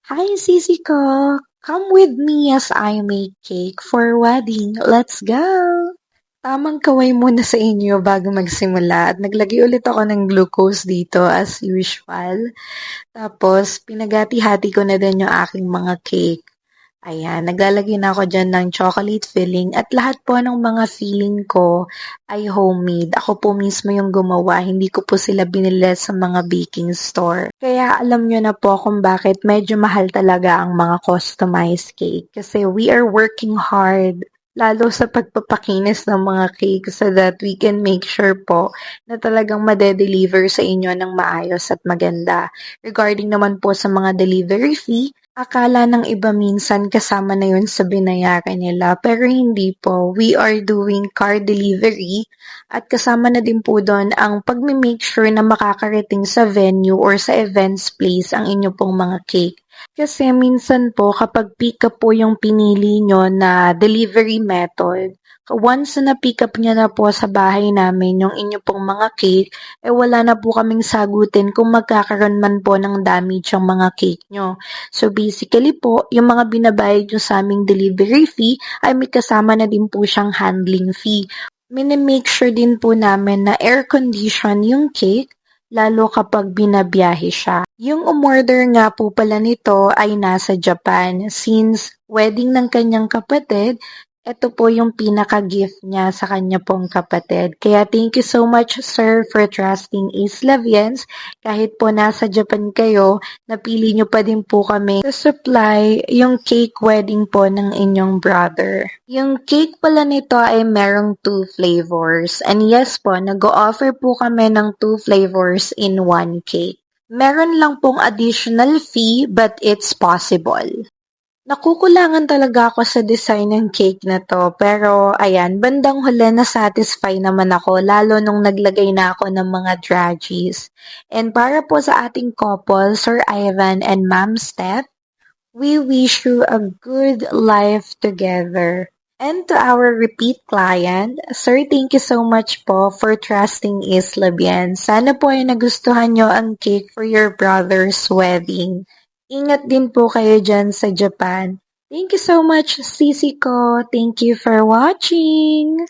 Hi, Sisi ko. Come with me as I make cake for wedding. Let's go! Tamang kaway muna sa inyo bago magsimula at naglagay ulit ako ng glucose dito as usual. Tapos, pinagati-hati ko na din yung aking mga cake. Ayan, naglalagay na ako dyan ng chocolate filling at lahat po ng mga filling ko ay homemade. Ako po mismo yung gumawa, hindi ko po sila binili sa mga baking store. Kaya alam nyo na po kung bakit medyo mahal talaga ang mga customized cake. Kasi we are working hard lalo sa pagpapakinis ng mga cake so that we can make sure po na talagang made-deliver sa inyo ng maayos at maganda. Regarding naman po sa mga delivery fee, akala ng iba minsan kasama na yun sa binayaran nila, pero hindi po. We are doing car delivery at kasama na din po doon ang pagme-make sure na makakarating sa venue or sa events place ang inyo pong mga cake. Kasi minsan po kapag pick up po yung pinili nyo na delivery method, once na pick up nyo na po sa bahay namin yung inyo pong mga cake, wala na po kaming sagutin kung magkakaroon man po ng damage ang mga cake nyo. So basically po, yung mga binabayad nyo sa aming delivery fee ay may kasama na din po siyang handling fee. Minimake sure din po namin na air condition yung cake lalo kapag binabiyahe siya. Yung umorder nga po pala nito ay nasa Japan since wedding ng kanyang kapatid. Ito po yung pinaka-gift niya sa kanya pong kapatid. Kaya thank you so much, sir, for trusting Isla Viens. Kahit po nasa Japan kayo, napili niyo pa din po kami to supply yung cake wedding po ng inyong brother. Yung cake pala nito ay merong 2 flavors. And yes po, nag-o-offer po kami ng 2 flavors in one cake. Meron lang pong additional fee but it's possible. Nakukulangan talaga ako sa design ng cake na 'to, pero ayan, bandang huli na-satisfy naman ako lalo nung naglagay na ako ng mga draggies. And para po sa ating couple, Sir Ivan and Ma'am Steph, we wish you a good life together. And to our repeat client, Sir, thank you so much po for trusting Isla Bien. Sana po ay nagustuhan nyo ang cake for your brother's wedding. Ingat din po kayo dyan sa Japan. Thank you so much, Sisi ko. Thank you for watching.